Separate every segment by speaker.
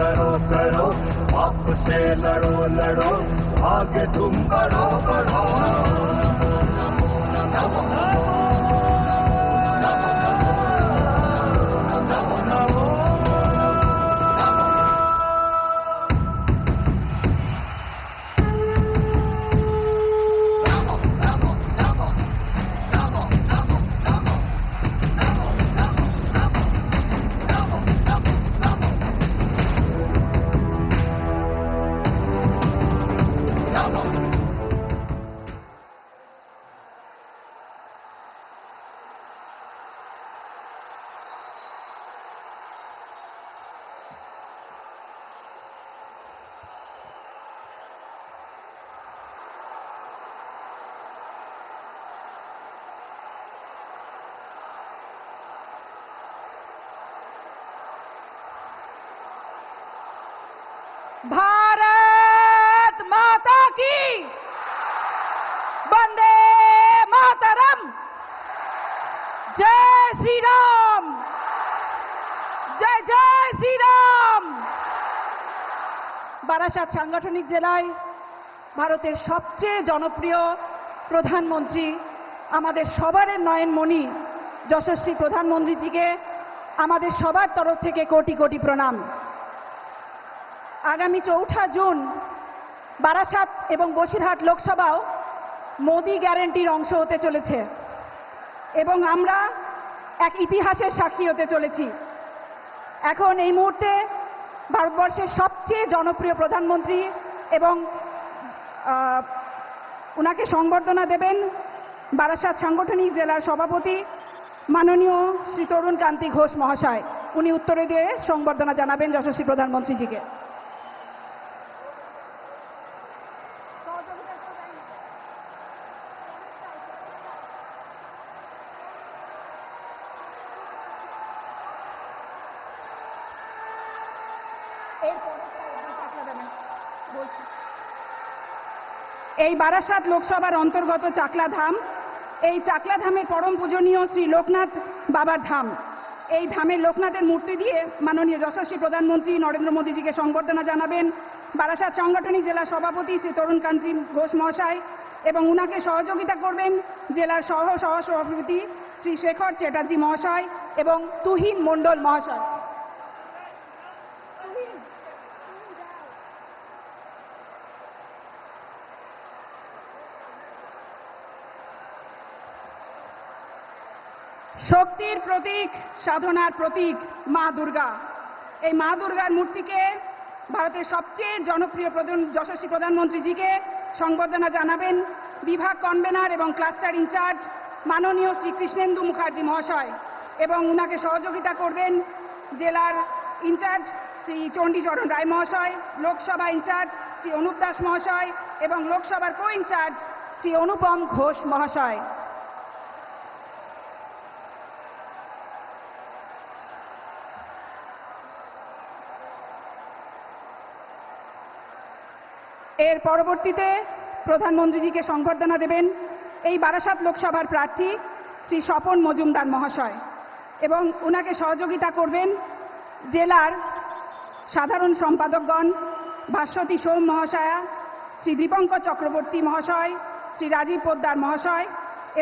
Speaker 1: करो करो, पाप से लड़ो लड़ो, आगे तुम बढ़ो बढ़ो।
Speaker 2: भारत माता की वंदे मातरम। जय श्री राम, जय जय श्री राम। বারাসাত সাংগঠনিক জেলায় ভারতের সবচেয়ে জনপ্রিয় প্রধানমন্ত্রী, আমাদের সবার নয়নমণি যশস্বী প্রধানমন্ত্রীজিকে আমাদের সবার তরফ থেকে কোটি কোটি প্রণাম। আগামী 4 জুন বারাসাত এবং বসিরহাট লোকসভাও মোদি গ্যারান্টির অংশ হতে চলেছে এবং আমরা এক ইতিহাসের সাক্ষী হতে চলেছি। এখন এই মুহূর্তে ভারতবর্ষের সবচেয়ে জনপ্রিয় প্রধানমন্ত্রী এবং ওনাকে সংবর্ধনা দেবেন বারাসাত সাংগঠনিক জেলার সভাপতি মাননীয় শ্রী তরুণ কান্তি ঘোষ মহাশয়। উনি উত্তরে দিয়ে সংবর্ধনা জানাবেন যশস্বী প্রধানমন্ত্রীজিকে। এই বারাসাত লোকসভার অন্তর্গত চাকলাধাম, এই চাকলাধামের পরম পূজনীয় শ্রী লোকনাথ বাবার ধাম। এই ধামের লোকনাথের মূর্তি দিয়ে মাননীয় যশস্বী প্রধানমন্ত্রী নরেন্দ্র মোদীজিকে সংবর্ধনা জানাবেন বারাসাত সাংগঠনিক জেলা সভাপতি শ্রী তরুণ কান্তি ঘোষ মহাশয় এবং উনাকে সহযোগিতা করবেন জেলার সহসভাপতি শ্রী শেখর চ্যাটার্জি মহাশয় এবং তুহিন মণ্ডল মহাশয়। শক্তির প্রতীক, সাধনার প্রতীক মা দুর্গা। এই মা দুর্গার মূর্তিকে ভারতের সবচেয়ে জনপ্রিয় যশস্বী প্রধানমন্ত্রীজিকে সংবর্ধনা জানাবেন বিভাগ কনভেনার এবং ক্লাস্টার ইনচার্জ মাননীয় শ্রী কৃষ্ণেন্দু মুখার্জি মহাশয় এবং উনাকে সহযোগিতা করবেন জেলার ইনচার্জ শ্রী চণ্ডীচরণ রায় মহাশয়, লোকসভা ইনচার্জ শ্রী অনুপ দাস মহাশয় এবং লোকসভার কো ইনচার্জ শ্রী অনুপম ঘোষ মহাশয়। এর পরবর্তীতে প্রধানমন্ত্রীজিকে সংবর্ধনা দেবেন এই বারাসাত লোকসভার প্রার্থী শ্রী স্বপন মজুমদার মহাশয় এবং ওনাকে সহযোগিতা করবেন জেলার সাধারণ সম্পাদকগণ ভাস্বতী সোম মহাশয়া, শ্রী দীপঙ্কর চক্রবর্তী মহাশয়, শ্রী রাজীব পোদ্দার মহাশয়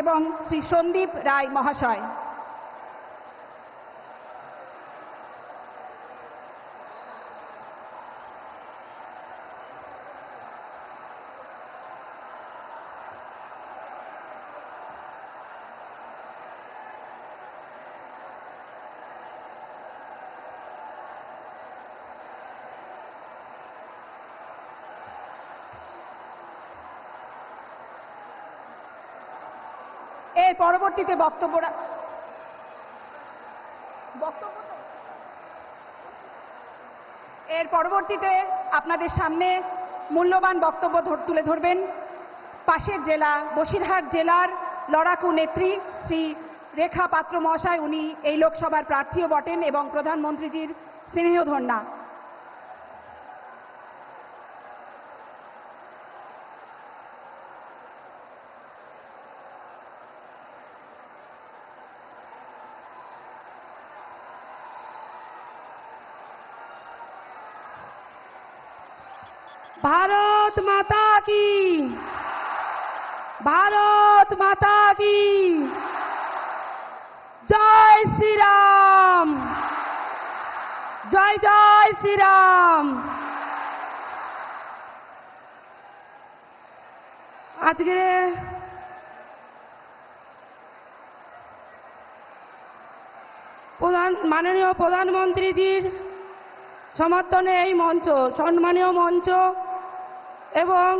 Speaker 2: এবং শ্রী সন্দীপ রায় মহাশয়। এর পরবর্তীতে আপনাদের সামনে মূল্যবান বক্তব্য তুলে ধরবেন পাশের জেলা বসিরহাট জেলার লড়াকু নেত্রী শ্রী রেখা পাত্র মহাশয়। উনি এই লোকসভার প্রার্থীও বটেন এবং প্রধানমন্ত্রীজির স্নেহধন্যা।
Speaker 3: ভারত মাতা কি, ভারত মাতা কি, জয় শ্রীরাম, জয় জয় শ্রীরাম। আজকে মাননীয় প্রধানমন্ত্রীজির সমর্থনে এই মঞ্চ, সম্মানীয় মঞ্চ এবং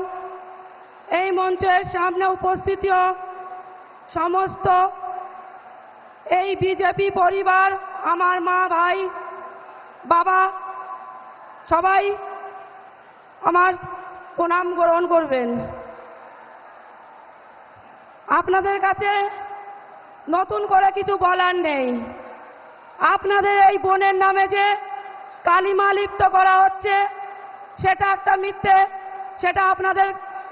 Speaker 3: এই মঞ্চের সামনে উপস্থিত সমস্ত এই বিজেপি পরিবার, আমার মা, ভাই, বাবা, সবাই আমার প্রণাম গ্রহণ করবেন। আপনাদের কাছে নতুন করে কিছু বলার নেই। আপনাদের এই বোনের নামে যে কালিমা লিপ্ত করা হচ্ছে সেটা একটা মিথ্যে, সেটা আপনাদের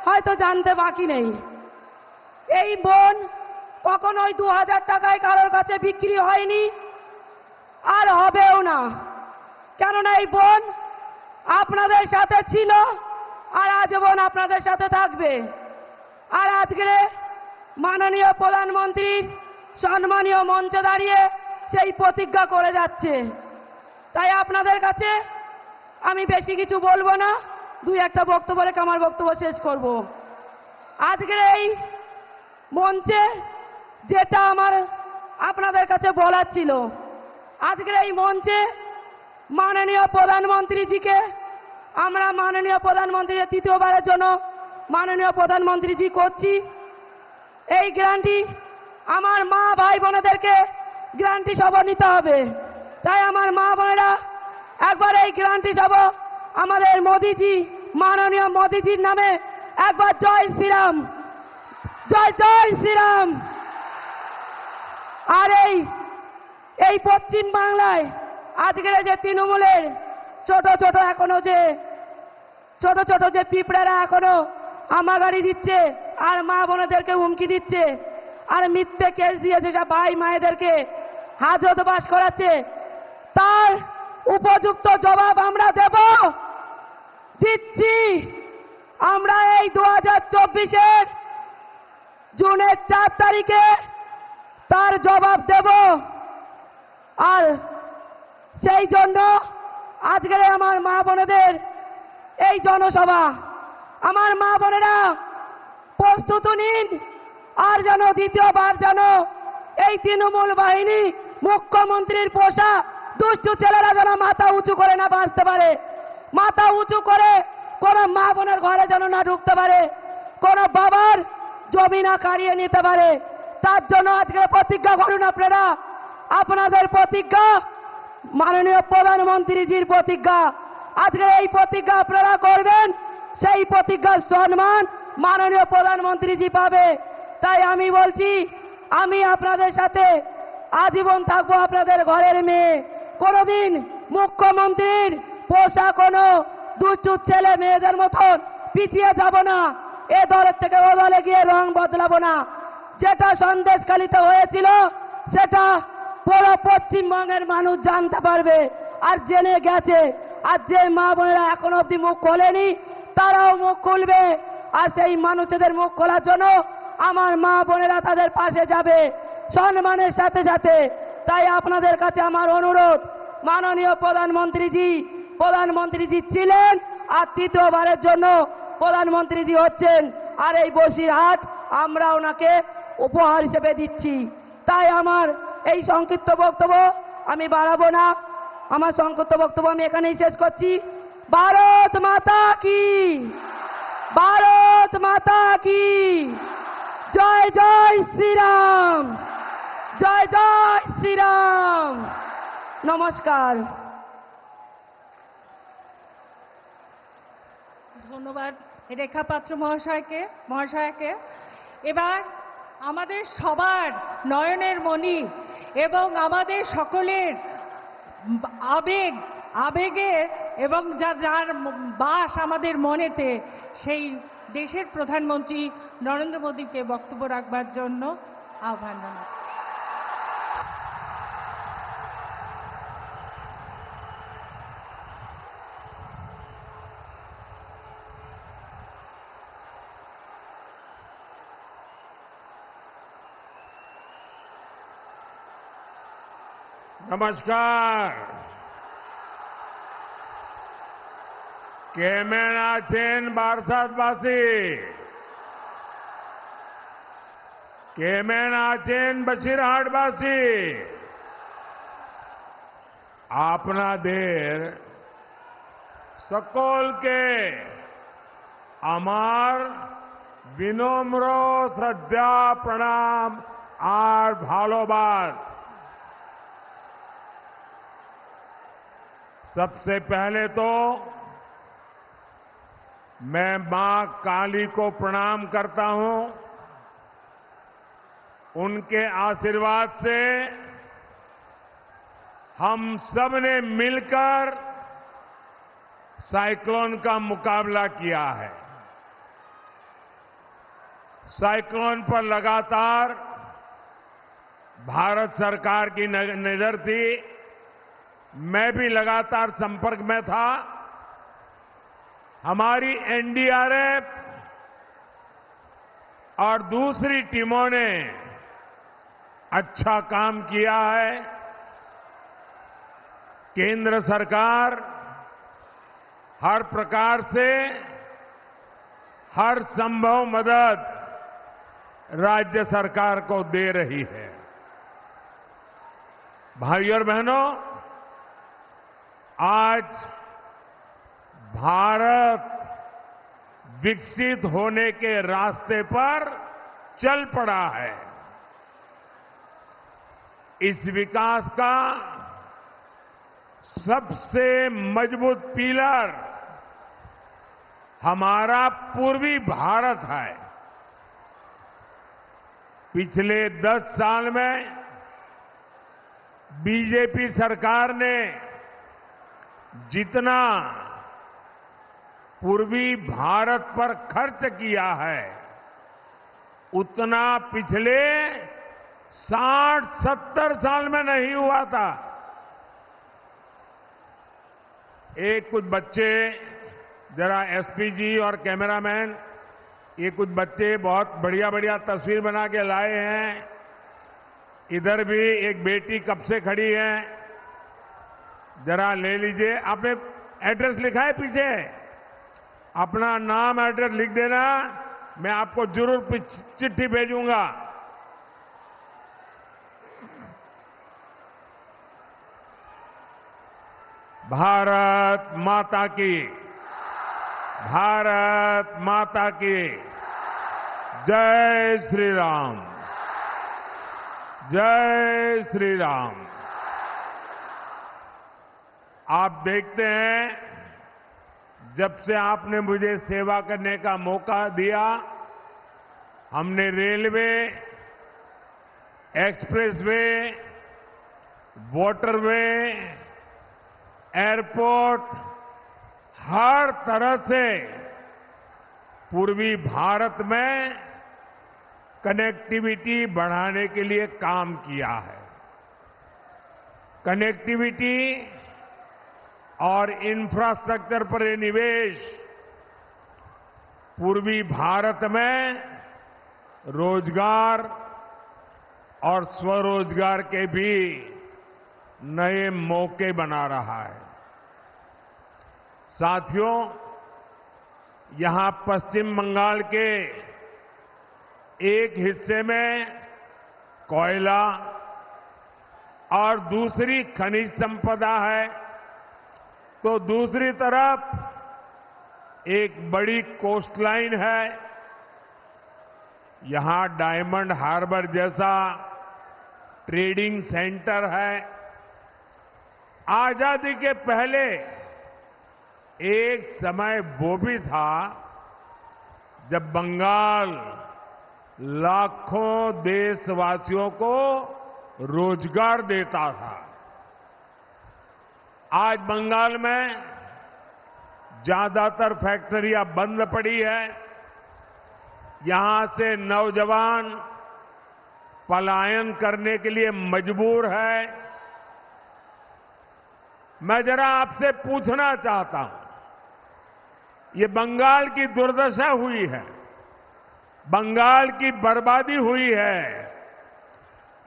Speaker 3: হয়তো জানতে বাকি নেই। এই বোন কখনোই 2000 টাকায় কারোর কাছে বিক্রি হয়নি, আর হবেও না। কেননা এই বোন আপনাদের সাথে ছিল আর আজীবন আপনাদের সাথে থাকবে। আর আজকে মাননীয় প্রধানমন্ত্রীর সম্মানীয় মঞ্চে দাঁড়িয়ে সেই প্রতিজ্ঞা করে যাচ্ছে। তাই আপনাদের কাছে আমি বেশি কিছু বলবো না, দুই একটা বক্তব্য রেখে আমার বক্তব্য শেষ করব। আজকের এই মঞ্চে যেটা আমার আপনাদের কাছে বলার ছিল, আজকের এই মঞ্চে মাননীয় প্রধানমন্ত্রীজিকে আমরা মাননীয় প্রধানমন্ত্রী তৃতীয়বারের জন্য মাননীয় প্রধানমন্ত্রীজি করছি। এই গ্যারান্টি আমার মা ভাই বোনেদেরকে গ্যারান্টি সভা নিতে হবে। তাই আমার মা বোনেরা একবার এই গ্যারান্টি সভা আমাদের মোদিজি, মাননীয় মোদিজির নামে একবার জয় শ্রীরাম, জয় জয় শ্রীরাম। আর এই পশ্চিম বাংলায় আজকের যে তৃণমূলের ছোট ছোট যে পিঁপড়ারা এখনো আমাগাড়ি দিচ্ছে আর মা বোনেদেরকে হুমকি দিচ্ছে আর মিথ্যে কেস দিয়ে যেসব ভাই মায়েদেরকে হাজতবাস করাচ্ছে, তার উপযুক্ত জবাব আমরা দেব, দিচ্ছি। আমরা এই 2024-এর জুনের 4 তারিখে তার জবাব দেব। আর সেই জন্য আজকের আমার মা বোনেদের এই জনসভা, আমার মা বোনেরা প্রস্তুত নিন। আর যেন দ্বিতীয়বার যেন এই তৃণমূল বাহিনী, মুখ্যমন্ত্রীর পোষা দুষ্টু ছেলেরা যেন মাথা উঁচু করে না বাঁচতে পারে, মাথা উঁচু করে কোন মা বোনের ঘরে যেন না ঢুকতে পারে, কোন বাবার জমি না কাড়িয়ে নিতে পারে। তার জন্য আজকে প্রতিজ্ঞা করুন আপনারা। আপনাদের প্রতিজ্ঞা মাননীয় প্রধানমন্ত্রীজির প্রতিজ্ঞা। আজকে এই প্রতিজ্ঞা আপনারা করবেন, সেই প্রতিজ্ঞার সম্মান মাননীয় প্রধানমন্ত্রীজি পাবে। তাই আমি বলছি, আমি আপনাদের সাথে আজীবন থাকবো, আপনাদের ঘরের মেয়ে। কোনোদিন মুখ্যমন্ত্রীর পোষা কোনো দুষ্টু ছেলে মেয়েদের মতন পিছিয়ে যাব না, এ দলের থেকে ও দলে গিয়ে রং বদলাবো না। যেটা সন্দেশখালিতে হয়েছিল সেটা পুরো পশ্চিমবঙ্গের মানুষ জানতে পারবে আর জেনে গেছে। আর যে মা বোনেরা এখনো অব্দি মুখ খোলেনি তারাও মুখ খুলবে। আর সেই মানুষদের মুখ খোলার জন্য আমার মা বোনেরা তাদের পাশে যাবে সম্মানের সাথে সাথে। তাই আপনাদের কাছে আমার অনুরোধ, মাননীয় প্রধানমন্ত্রীজি ছিলেন আর তৃতীয়বারের জন্য প্রধানমন্ত্রীজি হচ্ছেন। আর এই বসিরহাট আমরা ওনাকে উপহার হিসেবে দিচ্ছি। তাই আমার এই সংক্ষিপ্ত বক্তব্য আমি বাড়াবো না, আমার সংক্ষিপ্ত বক্তব্য আমি এখানেই শেষ করছি। ভারত মাতা কি, ভারত মাতা কি, জয় জয় শ্রীরাম, জয় জয় শ্রীরাম। নমস্কার।
Speaker 4: ধন্যবাদ রেখা পাত্র মহাশয়কে। এবার আমাদের সবার নয়নের মণি এবং আমাদের সকলের আবেগে এবং যার বাস আমাদের মনেতে, সেই দেশের প্রধানমন্ত্রী নরেন্দ্র মোদীকে বক্তব্য রাখবার জন্য আহ্বান জানাই।
Speaker 5: नमस्कार। केमेन आছেন भारतवासी? केमेन आছেন बसीरहाटवासी? আপনাদের সকলকে আমার বিনম্র শ্রদ্ধা প্রণাম আর ভালোবাসা। सबसे पहले तो मैं मां काली को प्रणाम करता हूं। उनके आशीर्वाद से हम सब ने मिलकर साइक्लोन का मुकाबला किया है। साइक्लोन पर लगातार भारत सरकार की नजर थी। मैं भी लगातार संपर्क में था। हमारी एनडीआरएफ और दूसरी टीमों ने अच्छा काम किया है। केंद्र सरकार हर प्रकार से हर संभव मदद राज्य सरकार को दे रही है। भाइयों और बहनों, आज भारत विकसित होने के रास्ते पर चल पड़ा है। इस विकास का सबसे मजबूत पिलर हमारा पूर्वी भारत है। पिछले 10 साल में बीजेपी सरकार ने जितना पूर्वी भारत पर खर्च किया है, उतना पिछले 60-70 साल में नहीं हुआ था। एक कुछ बच्चे, जरा एसपी जी और कैमरामैन, ये कुछ बच्चे बहुत बढ़िया बढ़िया तस्वीर बना के लाए हैं। इधर भी एक बेटी कब से खड़ी है, जरा ले लीजिए। आपने एड्रेस लिखा है पीछे? अपना नाम एड्रेस लिख देना, मैं आपको जरूर चिट्ठी भेजूंगा। भारत माता की, भारत माता की जय श्री राम, जय श्री राम। आप देखते हैं, जब से आपने मुझे सेवा करने का मौका दिया, हमने रेलवे, एक्सप्रेसवे, वाटरवे, एयरपोर्ट, हर तरह से पूर्वी भारत में कनेक्टिविटी बढ़ाने के लिए काम किया है। कनेक्टिविटी और इंफ्रास्ट्रक्चर पर निवेश पूर्वी भारत में रोजगार और स्वरोजगार के भी नए मौके बना रहा है। साथियों, यहां पश्चिम बंगाल के एक हिस्से में कोयला और दूसरी खनिज संपदा है, तो दूसरी तरफ एक बड़ी कोस्टलाइन है। यहां डायमंड हार्बर जैसा ट्रेडिंग सेंटर है। आजादी के पहले एक समय वो भी था जब बंगाल लाखों देशवासियों को रोजगार देता था। आज बंगाल में ज्यादातर फैक्ट्रियां बंद पड़ी है। यहां से नौजवान पलायन करने के लिए मजबूर है। मैं जरा आपसे पूछना चाहता हूं, ये बंगाल की दुर्दशा हुई है, बंगाल की बर्बादी हुई है,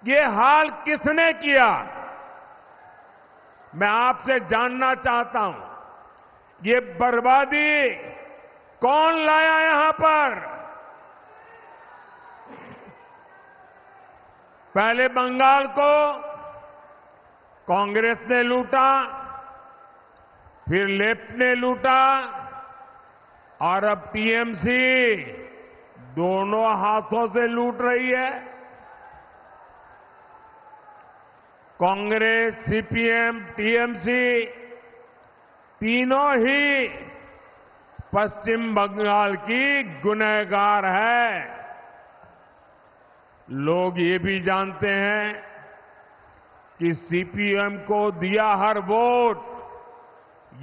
Speaker 5: ये हाल किसने किया? मैं आपसे जानना चाहता हूं, ये बर्बादी कौन लाया यहां पर? पहले बंगाल को कांग्रेस ने लूटा, फिर लेफ्ट ने लूटा और अब टीएमसी दोनों हाथों से लूट रही है। कांग्रेस, सीपीएम, टीएमसी तीनों ही पश्चिम बंगाल की गुनहगार है। लोग ये भी जानते हैं कि सीपीएम को दिया हर वोट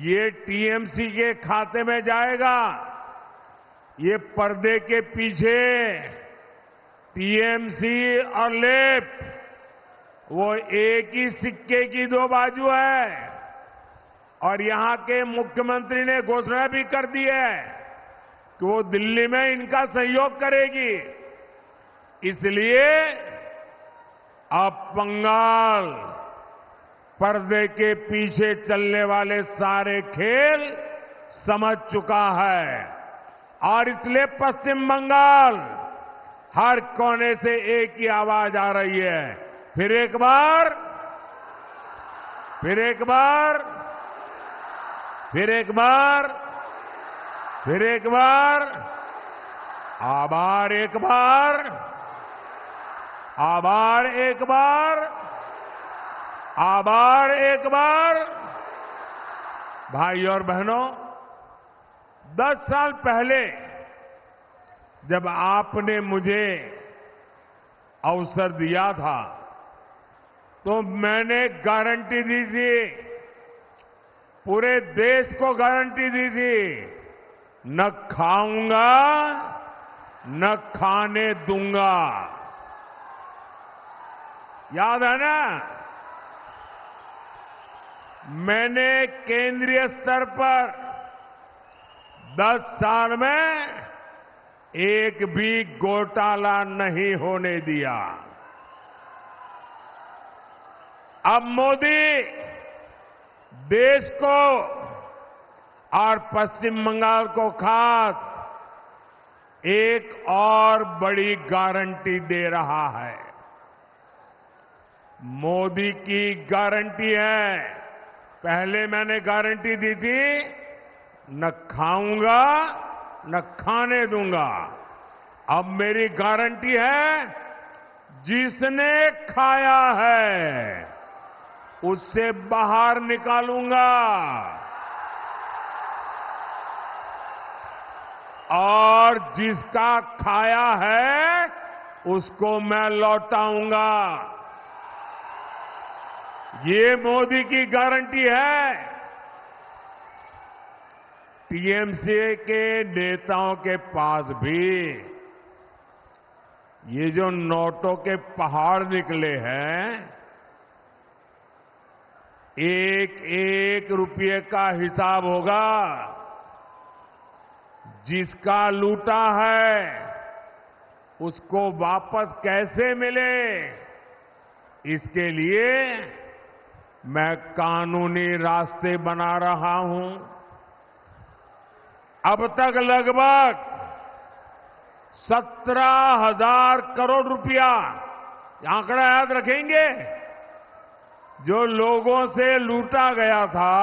Speaker 5: ये टीएमसी के खाते में जाएगा। ये पर्दे के पीछे टीएमसी और लेफ्ट वो एक ही सिक्के की दो बाजू है। और यहां के मुख्यमंत्री ने घोषणा भी कर दी है कि वो दिल्ली में इनका सहयोग करेगी। इसलिए अब बंगाल पर्दे के पीछे चलने वाले सारे खेल समझ चुका है और इसलिए पश्चिम बंगाल हर कोने से एक ही आवाज आ रही है, फिर एक बार, फिर एक बार, फिर एक बार, फिर एक बार, आभार एक बार, आभार एक बार, आभार एक बार। भाई और बहनों, 10 साल पहले जब आपने मुझे अवसर दिया था तो मैंने गारंटी दी थी, पूरे देश को गारंटी दी थी, न खाऊंगा न खाने दूंगा। याद है ना? मैंने केंद्रीय स्तर पर 10 साल में एक भी घोटाला नहीं होने दिया। अब मोदी देश को और पश्चिम बंगाल को खास एक और बड़ी गारंटी दे रहा है। मोदी की गारंटी है, पहले मैंने गारंटी दी थी न खाऊंगा न खाने दूंगा। अब मेरी गारंटी है, जिसने खाया है उससे बाहर निकालूंगा और जिसका खाया है उसको मैं लौटाऊंगा। ये मोदी की गारंटी है। टीएमसी के नेताओं के पास भी ये जो नोटों के पहाड़ निकले हैं, एक एक रुपये का हिसाब होगा। जिसका लूटा है उसको वापस कैसे मिले, इसके लिए मैं कानूनी रास्ते बना रहा हूं। अब तक लगभग 17,000 करोड़ रुपया, आंकड़ा याद रखेंगे, जो लोगों से लूटा गया था,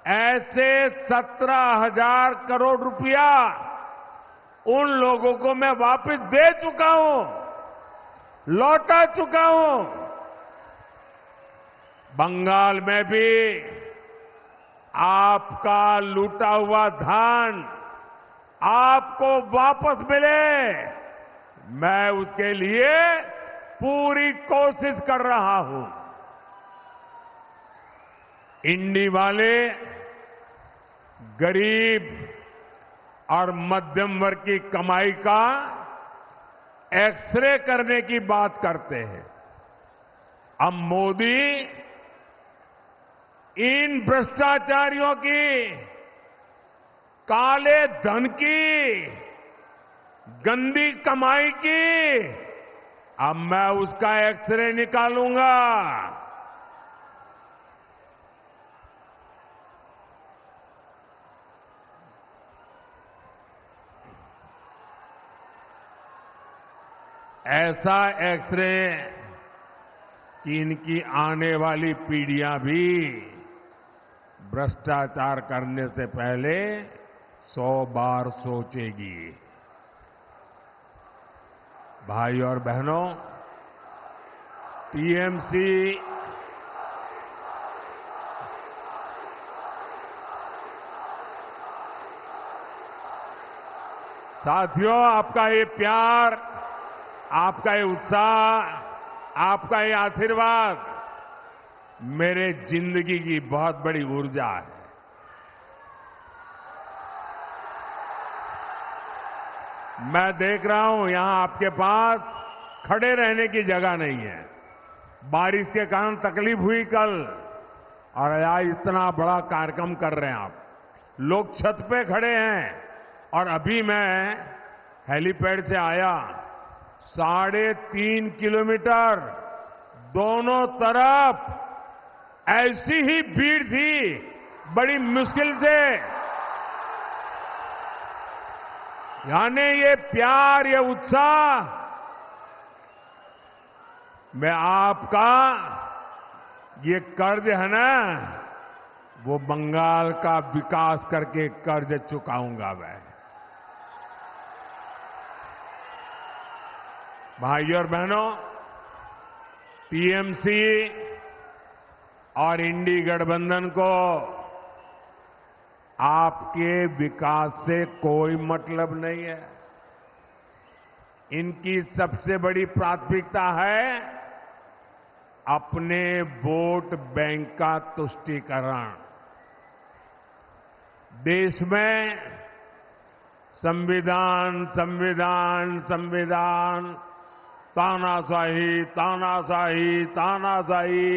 Speaker 5: ऐसे 17,000 करोड़ रुपया उन लोगों को मैं वापस दे चुका हूं, लौटा चुका हूं। बंगाल में भी आपका लूटा हुआ धन आपको वापस मिले, मैं उसके लिए पूरी कोशिश कर रहा हूं। इंडी वाले गरीब और मध्यम वर्ग की कमाई का एक्सरे करने की बात करते हैं। अब मोदी इन भ्रष्टाचारियों की, काले धन की, गंदी कमाई की, अब मैं उसका एक्सरे निकालूंगा। ऐसा एक्सरे कि इनकी आने वाली पीढ़ियां भी भ्रष्टाचार करने से पहले 100 बार सोचेगी। भाई और बहनों, टीएमसी साथियों, आपका ये प्यार, आपका ये उत्साह, आपका ये आशीर्वाद मेरे जिंदगी की बहुत बड़ी ऊर्जा है। मैं देख रहा हूं यहां आपके पास खड़े रहने की जगह नहीं है। बारिश के कारण तकलीफ हुई कल, और आज इतना बड़ा कार्यक्रम कर रहे हैं आप। लोग छत पे खड़े हैं, और अभी मैं हेलीपैड से आया, 3.5 किलोमीटर दोनों तरफ ऐसी ही भीड़ थी, बड़ी मुश्किल से। यानी ये प्यार, ये उत्साह, मैं आपका ये कर्ज है ना, वो बंगाल का विकास करके कर्ज चुकाऊंगा मैं। भाइयों और बहनों, टीएमसी और इंडी गठबंधन को आपके विकास से कोई मतलब नहीं है। इनकी सबसे बड़ी प्राथमिकता है अपने वोट बैंक का तुष्टीकरण। देश में संविधान संविधान संविधान, तानाशाही तानाशाही तानाशाही,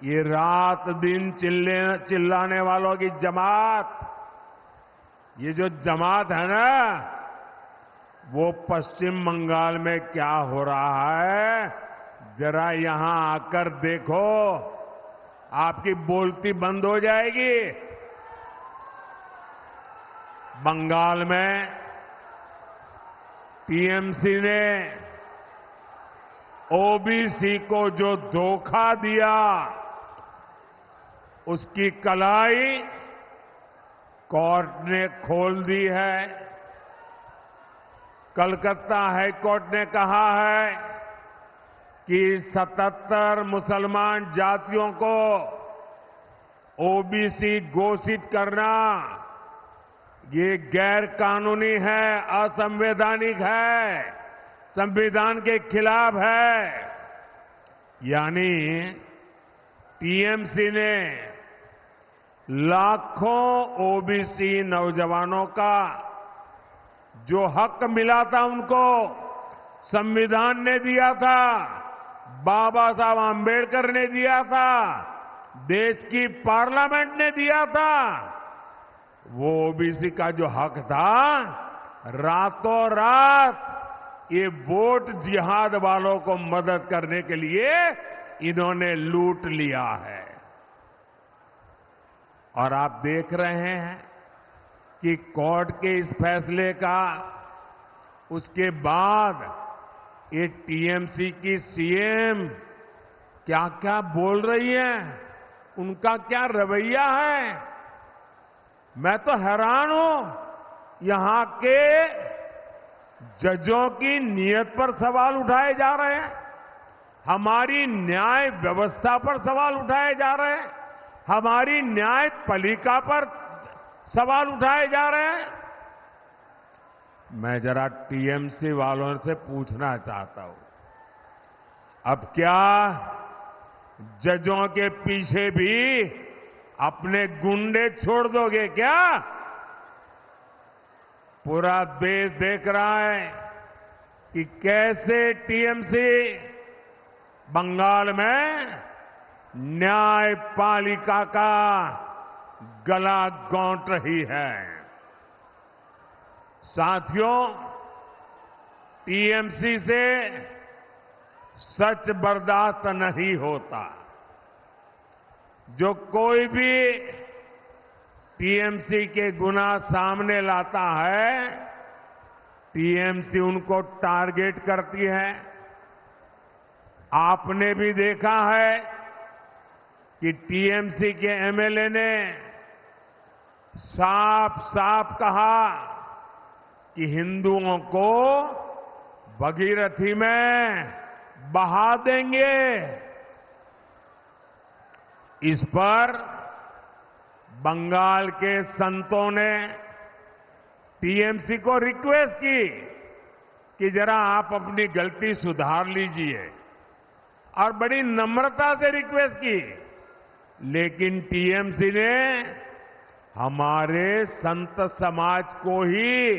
Speaker 5: ये रात दिन चिल्लाने वालों की जमात, ये जो जमात है ना, वो पश्चिम बंगाल में क्या हो रहा है जरा यहां आकर देखो, आपकी बोलती बंद हो जाएगी। बंगाल में टीएमसी ने ओबीसी को जो धोखा दिया, उसकी कलाई कोर्ट ने खोल दी है। कलकत्ता हाई कोर्ट ने कहा है कि 77 मुसलमान जातियों को ओबीसी घोषित करना ये गैर कानूनी है, असंवैधानिक है, संविधान के खिलाफ है। यानी टीएमसी ने लाखों ओबीसी नौजवानों का जो हक मिला था उनको संविधान ने दिया था, बाबा साहब आंबेडकर ने दिया था, देश की पार्लियामेंट ने दिया था, वो ओबीसी का जो हक था, रातों रात ये वोट जिहाद वालों को मदद करने के लिए इन्होंने लूट लिया है। और आप देख रहे हैं कि कोर्ट के इस फैसले का उसके बाद ये टीएमसी की सीएम क्या क्या बोल रही है, उनका क्या रवैया है। मैं तो हैरान हूं। यहां के जजों की नीयत पर सवाल उठाए जा रहे हैं, हमारी न्याय व्यवस्था पर सवाल उठाए जा रहे हैं, हमारी न्यायपालिका पर सवाल उठाए जा रहे हैं। मैं जरा टीएमसी वालों से पूछना चाहता हूं, अब क्या जजों के पीछे भी अपने गुंडे छोड़ दोगे क्या? पूरा देश देख रहा है कि कैसे टीएमसी बंगाल में न्यायपालिका का गला गौंट रही है। साथियों, टीएमसी से सच बर्दाश्त नहीं होता। जो कोई भी टीएमसी के गुनाह सामने लाता है, टीएमसी उनको टारगेट करती है। आपने भी देखा है कि टीएमसी के एमएलए ने साफ साफ कहा कि हिंदुओं को भगीरथी में बहा देंगे। इस पर बंगाल के संतों ने टीएमसी को रिक्वेस्ट की कि जरा आप अपनी गलती सुधार लीजिए, और बड़ी नम्रता से रिक्वेस्ट की। लेकिन टीएमसी ने हमारे संत समाज को ही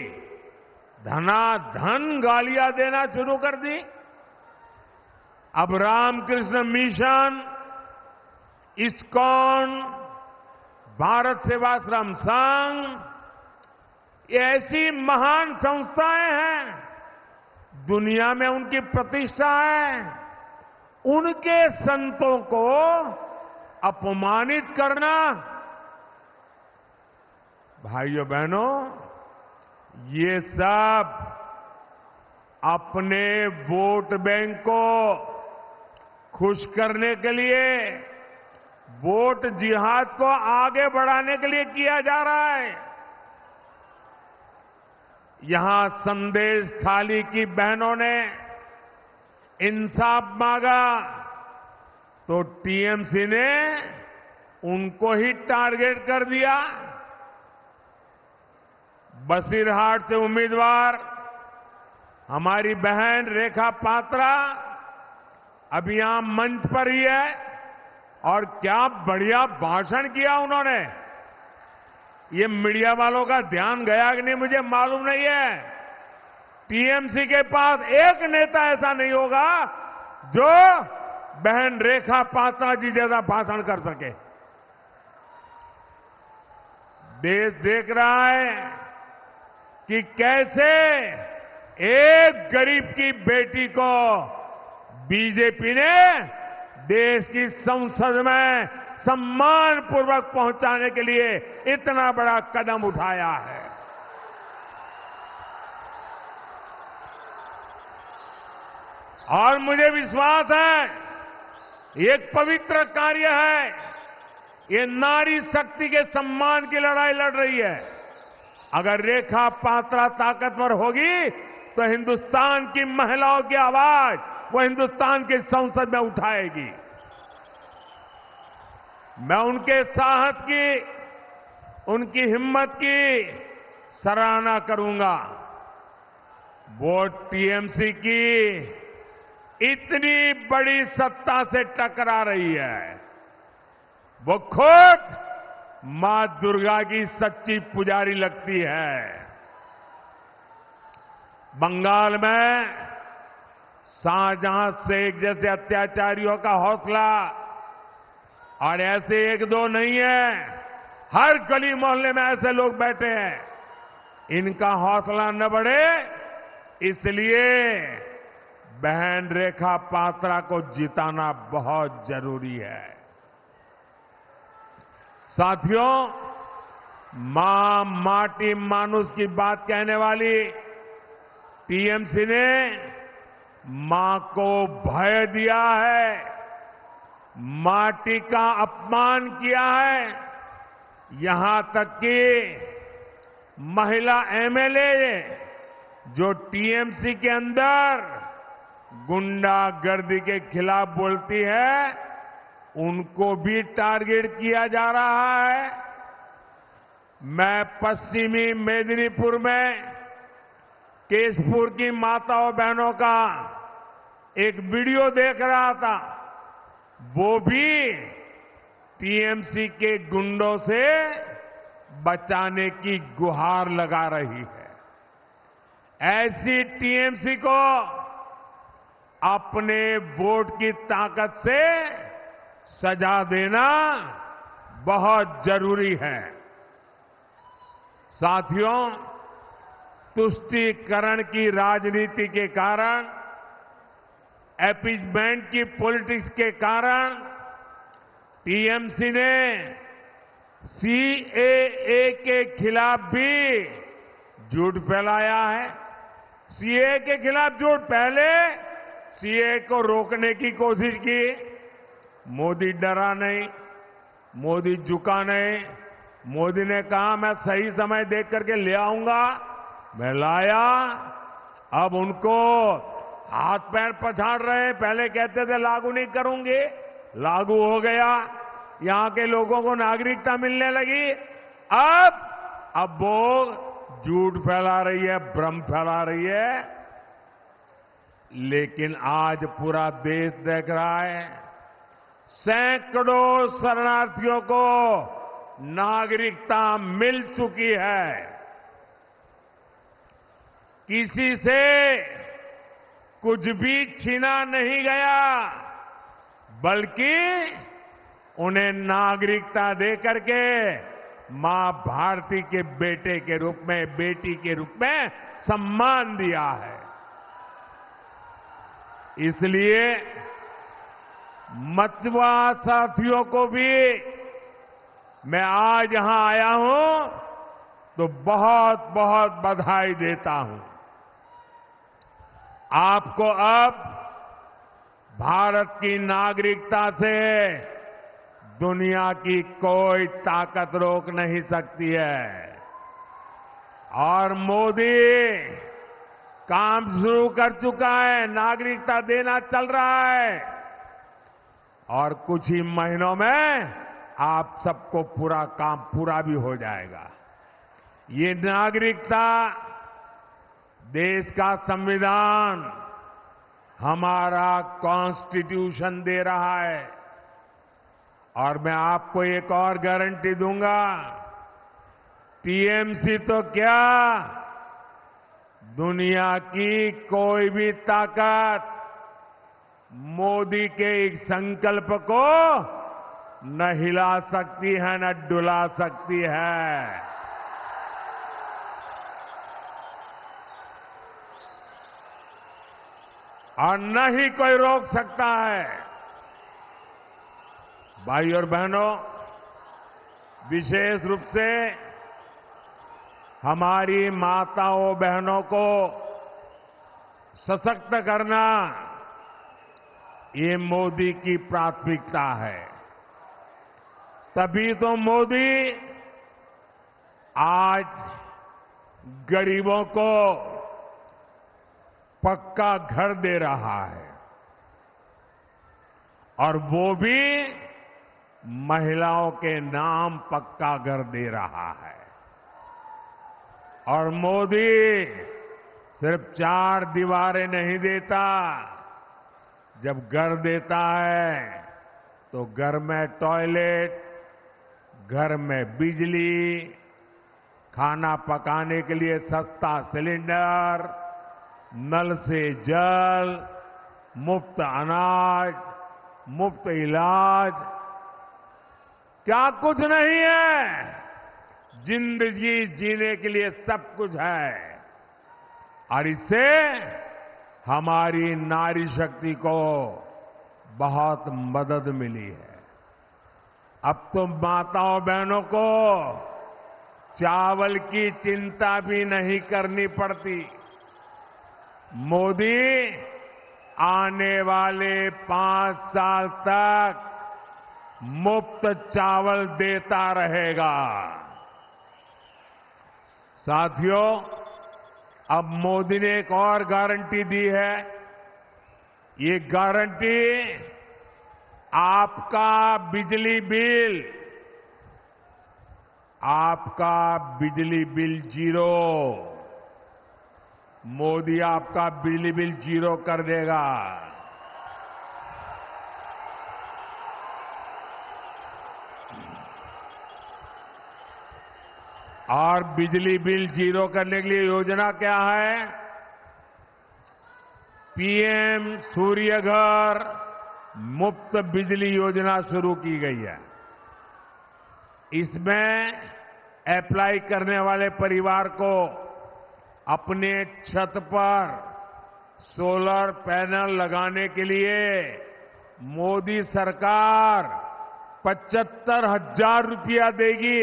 Speaker 5: धनाधन गालियां देना शुरू कर दी। अब रामकृष्ण मिशन, इस्कॉन, भारत सेवाश्रम संघ, ये ऐसी महान संस्थाएं हैं, दुनिया में उनकी प्रतिष्ठा है। उनके संतों को अपमानित करना, भाइयों बहनों, ये सब अपने वोट बैंक को खुश करने के लिए, वोट जिहाद को आगे बढ़ाने के लिए किया जा रहा है। यहां संदेश थाली की बहनों ने इंसाफ मांगा तो टीएमसी ने उनको ही टारगेट कर दिया। बसीरहाट से उम्मीदवार हमारी बहन रेखा पात्रा अभी यहां मंच पर ही है, और क्या बढ़िया भाषण किया उन्होंने। ये मीडिया वालों का ध्यान गया कि नहीं मुझे मालूम नहीं है। टीएमसी के पास एक नेता ऐसा नहीं होगा जो बहन रेखा पात्रा जी जैसा भाषण कर सके। देश देख रहा है कि कैसे एक गरीब की बेटी को बीजेपी ने देश की संसद में सम्मान पूर्वक पहुंचाने के लिए इतना बड़ा कदम उठाया है। और मुझे विश्वास है ये एक पवित्र कार्य है। ये नारी शक्ति के सम्मान की लड़ाई लड़ रही है। अगर रेखा पात्रा ताकतवर होगी तो हिंदुस्तान की महिलाओं की आवाज वो हिंदुस्तान की संसद में उठाएगी। मैं उनके साहस की, उनकी हिम्मत की सराहना करूंगा। वो टीएमसी की इतनी बड़ी सत्ता से टकरा रही है। वो खुद मां दुर्गा की सच्ची पुजारी लगती है। बंगाल में शाहजहां शेख जैसे अत्याचारियों का हौसला, और ऐसे एक दो नहीं है, हर गली मोहल्ले में ऐसे लोग बैठे हैं। इनका हौसला न बढ़े इसलिए बहन रेखा पात्रा को जिताना बहुत जरूरी है। साथियों, मां माटी मानुष की बात कहने वाली टीएमसी ने मां को भय दिया है, माटी का अपमान किया है। यहां तक कि महिला एमएलए जो टीएमसी के अंदर गुंडागर्दी के खिलाफ बोलती है, उनको भी टारगेट किया जा रहा है। मैं पश्चिमी मेदिनीपुर में केशपुर की माताओं बहनों का एक वीडियो देख रहा था। वो भी टीएमसी के गुंडों से बचाने की गुहार लगा रही है। ऐसी टीएमसी को अपने वोट की ताकत से सजा देना बहुत जरूरी है। साथियों, तुष्टीकरण की राजनीति के कारण, अपीजमेंट की पॉलिटिक्स के कारण टीएमसी ने सीएए के खिलाफ भी झूठ फैलाया है। सीए के खिलाफ झूठ। पहले सीए को रोकने की कोशिश की, मोदी डरा नहीं, मोदी झुका नहीं। मोदी ने कहा मैं सही समय देख करके ले आऊंगा, मैं लाया। अब उनको हाथ पैर पछाड़ रहे हैं। पहले कहते थे लागू नहीं करूंगे, लागू हो गया, यहां के लोगों को नागरिकता मिलने लगी। अब वो झूठ फैला रही है, भ्रम फैला रही है। लेकिन आज पूरा देश देख रहा है, सैकड़ों शरणार्थियों को नागरिकता मिल चुकी है। किसी से कुछ भी छीना नहीं गया, बल्कि उन्हें नागरिकता देकर के मां भारती के बेटे के रूप में, बेटी के रूप में सम्मान दिया है। इसलिए मतवा साथियों को भी मैं आज यहां आया हूं तो बहुत बहुत बधाई देता हूं। आपको अब भारत की नागरिकता से दुनिया की कोई ताकत रोक नहीं सकती है। और मोदी काम शुरू कर चुका है, नागरिकता देना चल रहा है, और कुछ ही महीनों में आप सबको पूरा काम पूरा भी हो जाएगा। ये नागरिकता देश का संविधान, हमारा कॉन्स्टिट्यूशन दे रहा है। और मैं आपको एक और गारंटी दूंगा, टीएमसी तो क्या, दुनिया की कोई भी ताकत मोदी के एक संकल्प को न हिला सकती है, न डुला सकती है। और न ही कोई रोक सकता है। भाई और बहनों, विशेष रूप से हमारी माताओं बहनों को सशक्त करना, ये मोदी की प्राथमिकता है। तभी तो मोदी आज गरीबों को पक्का घर दे रहा है, और वो भी महिलाओं के नाम पक्का घर दे रहा है। और मोदी सिर्फ 4 दीवारें नहीं देता, जब घर देता है तो घर में टॉयलेट, घर में बिजली, खाना पकाने के लिए सस्ता सिलेंडर, नल से जल, मुफ्त अनाज, मुफ्त इलाज, क्या कुछ नहीं है। जिंदगी जीने के लिए सब कुछ है। और इससे हमारी नारी शक्ति को बहुत मदद मिली है। अब तो माताओं बहनों को चावल की चिंता भी नहीं करनी पड़ती। मोदी आने वाले 5 साल तक मुफ्त चावल देता रहेगा। साथियों, अब मोदी ने एक और गारंटी दी है। ये गारंटी आपका बिजली बिल जीरो। मोदी आपका बिजली बिल जीरो कर देगा। और बिजली बिल जीरो करने के लिए योजना क्या है? पीएम सूर्य घर मुफ्त बिजली योजना शुरू की गई है। इसमें अप्लाई करने वाले परिवार को अपने छत पर सोलर पैनल लगाने के लिए मोदी सरकार 75,000 रुपया देगी।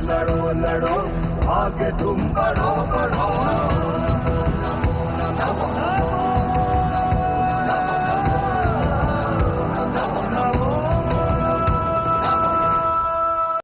Speaker 1: लड़ो लड़ो आगे तुम बढ़ो बढ़ो।